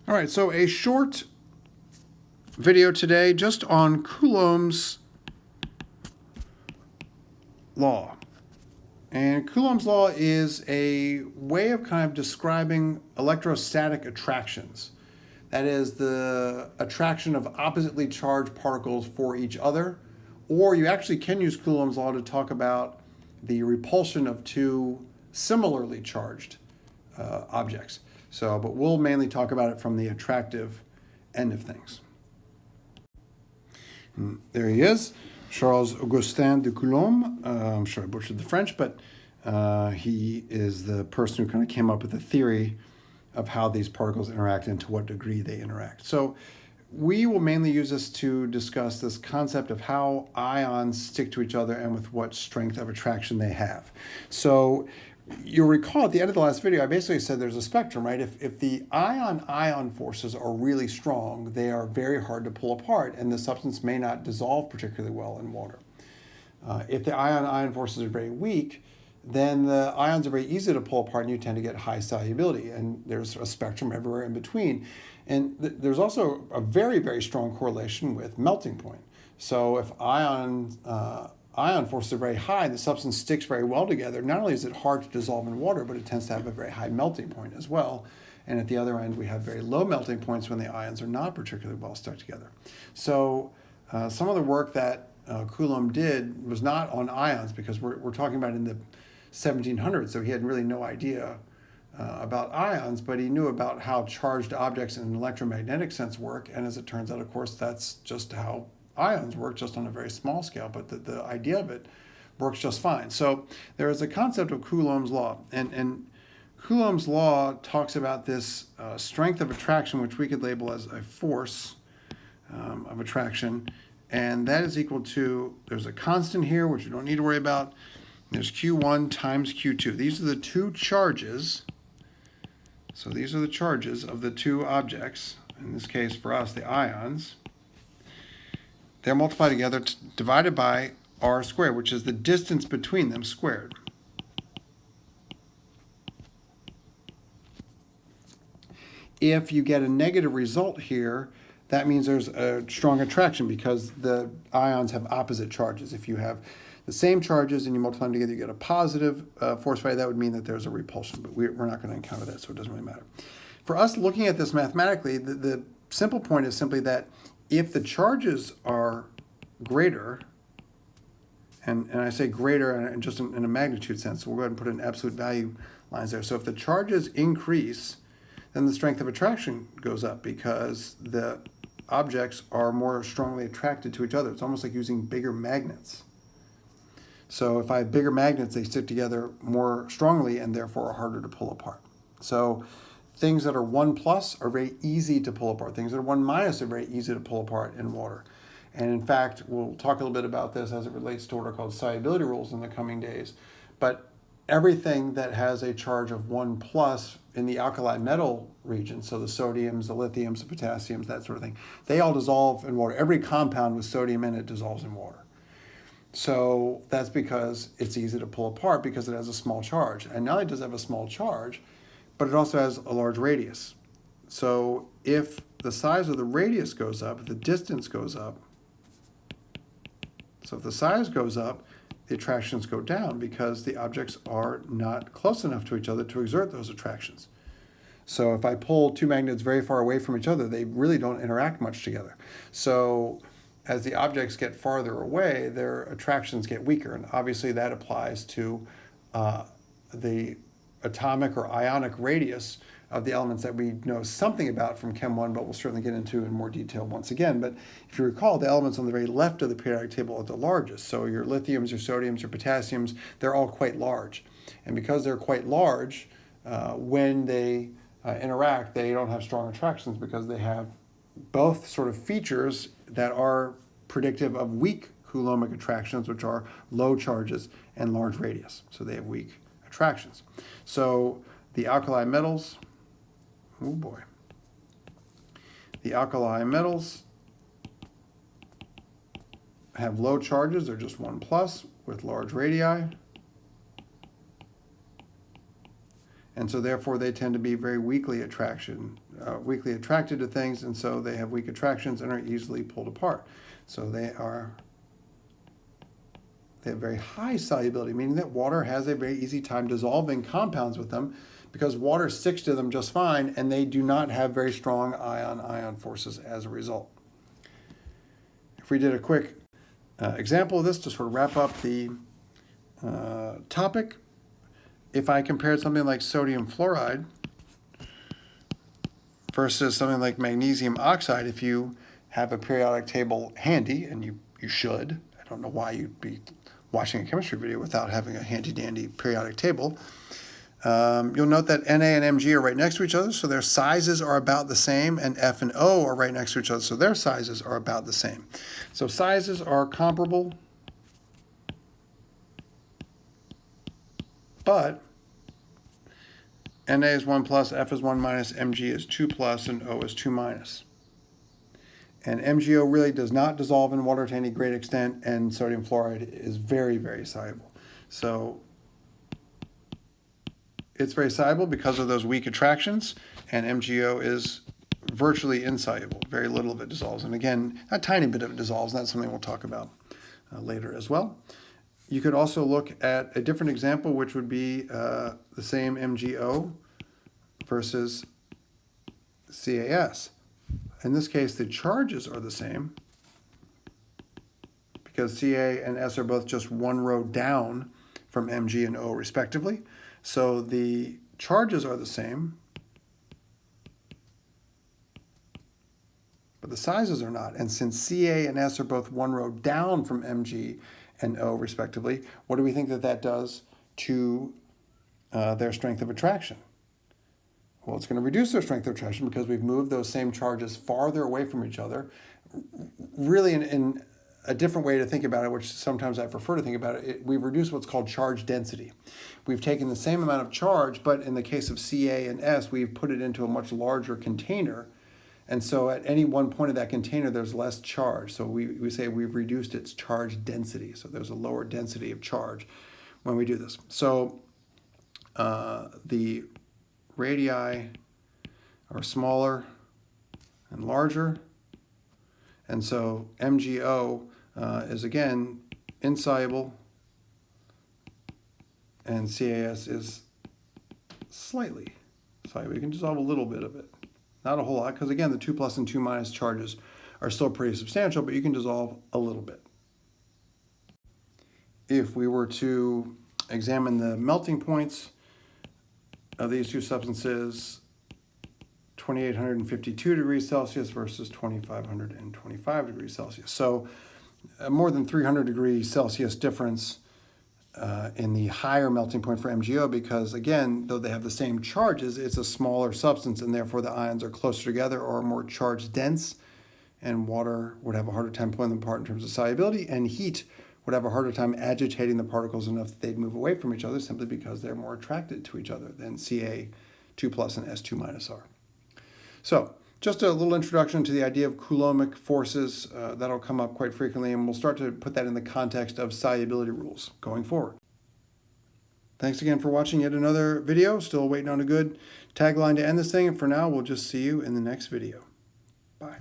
All right, so a short video today just on Coulomb's law. And Coulomb's law is a way of kind of describing electrostatic attractions. That is the attraction of oppositely charged particles for each other. Or you actually can use Coulomb's law to talk about the repulsion of two similarly charged objects. But we'll mainly talk about it from the attractive end of things. And there he is, Charles Augustin de Coulomb. I'm sure I butchered the French, but he is the person who kind of came up with the theory of how these particles interact and to what degree they interact. So we will mainly use this to discuss this concept of how ions stick to each other and with what strength of attraction they have. So you'll recall at the end of the last video, I basically said there's a spectrum, right? If the ion-ion forces are really strong, they are very hard to pull apart, and the substance may not dissolve particularly well in water. If the ion-ion forces are very weak, then the ions are very easy to pull apart, and you tend to get high solubility, and there's a spectrum everywhere in between. And there's also a very, very strong correlation with melting point. So if ion forces are very high, the substance sticks very well together. Not only is it hard to dissolve in water, but it tends to have a very high melting point as well. And at the other end, we have very low melting points when the ions are not particularly well stuck together. So some of the work that Coulomb did was not on ions, because we're talking about in the 1700s, so he had really no idea about ions, but he knew about how charged objects in an electromagnetic sense work. And as it turns out, of course, that's just how ions work, just on a very small scale, but the idea of it works just fine. So there is a concept of Coulomb's law, and Coulomb's law talks about this strength of attraction, which we could label as a force of attraction, and that is equal to, there's a constant here, which we don't need to worry about. There's Q1 times Q2. These are the two charges. So these are the charges of the two objects, in this case for us, the ions. They're multiplied together, divided by r squared, which is the distance between them squared. If you get a negative result here, that means there's a strong attraction, because the ions have opposite charges. If you have the same charges and you multiply them together, you get a positive force value. That would mean that there's a repulsion, but we're not going to encounter that, so it doesn't really matter. For us, looking at this mathematically, the simple point is simply that if the charges are greater, and I say greater and just in a magnitude sense, so we'll go ahead and put in absolute value lines there. So if the charges increase, then the strength of attraction goes up, because the objects are more strongly attracted to each other. It's almost like using bigger magnets. So if I have bigger magnets, they stick together more strongly and therefore are harder to pull apart. So things that are 1 plus are very easy to pull apart. Things that are 1 minus are very easy to pull apart in water. And in fact, we'll talk a little bit about this as it relates to what are called solubility rules in the coming days. But everything that has a charge of 1 plus in the alkali metal region, so the sodiums, the lithiums, the potassiums, that sort of thing, they all dissolve in water. Every compound with sodium in it dissolves in water. So that's because it's easy to pull apart, because it has a small charge. And not only does it have a small charge, but it also has a large radius. So if the size of the radius goes up, if the distance goes up, so if the size goes up, the attractions go down, because the objects are not close enough to each other to exert those attractions. So if I pull two magnets very far away from each other, they really don't interact much together. So as the objects get farther away, their attractions get weaker. And obviously that applies to the atomic or ionic radius of the elements that we know something about from Chem 1, but we'll certainly get into in more detail once again. But if you recall, the elements on the very left of the periodic table are the largest. So your lithiums, your sodiums, your potassiums, they're all quite large. And because they're quite large, when they interact, they don't have strong attractions, because they have both sort of features that are predictive of weak Coulombic attractions, which are low charges and large radius. So they have weak attractions. So the alkali metals, oh boy, the alkali metals have low charges. They're just 1 plus with large radii. And and so therefore they tend to be very weakly attracted to things, and so they have weak attractions and are easily pulled apart. So they have very high solubility, meaning that water has a very easy time dissolving compounds with them because water sticks to them just fine, and they do not have very strong ion-ion forces as a result. If we did a quick example of this to sort of wrap up the topic, if I compared something like sodium fluoride versus something like magnesium oxide, if you have a periodic table handy, and you should, I don't know why you'd be watching a chemistry video without having a handy-dandy periodic table, you'll note that Na and Mg are right next to each other, so their sizes are about the same, and F and O are right next to each other, so their sizes are about the same. So sizes are comparable, but Na is 1 plus, F is 1 minus, Mg is 2 plus, and O is 2 minus. And MgO really does not dissolve in water to any great extent, and sodium fluoride is very, very soluble. So it's very soluble because of those weak attractions, and MgO is virtually insoluble. Very little of it dissolves. And again, a tiny bit of it dissolves, and that's something we'll talk about later as well. You could also look at a different example, which would be the same MgO versus CaS. In this case, the charges are the same because Ca and S are both just one row down from Mg and O respectively. So the charges are the same, but the sizes are not. And since Ca and S are both one row down from Mg and O respectively, what do we think that that does to their strength of attraction? Well, it's going to reduce their strength of attraction because we've moved those same charges farther away from each other. Really, in a different way to think about it, which sometimes I prefer to think about it, we've reduced what's called charge density. We've taken the same amount of charge, but in the case of Ca and S, we've put it into a much larger container. And so at any one point of that container, there's less charge. So we say we've reduced its charge density. So there's a lower density of charge when we do this. So the radii are smaller and larger. And so MgO is again insoluble, and CaS is slightly soluble. You can dissolve a little bit of it. Not a whole lot, because again, the 2 plus and 2 minus charges are still pretty substantial, but you can dissolve a little bit. If we were to examine the melting points of these two substances, 2852 degrees Celsius versus 2525 degrees Celsius. So more than 300 degrees Celsius difference in the higher melting point for MgO, because again, though they have the same charges, it's a smaller substance, and therefore the ions are closer together or more charge dense, and water would have a harder time pulling them apart in terms of solubility, and heat would have a harder time agitating the particles enough that they'd move away from each other, simply because they're more attracted to each other than Ca2 plus and S2 minus are. So just a little introduction to the idea of Coulombic forces. That'll come up quite frequently, and we'll start to put that in the context of solubility rules going forward. Thanks again for watching yet another video. Still waiting on a good tagline to end this thing, and for now, we'll just see you in the next video. Bye.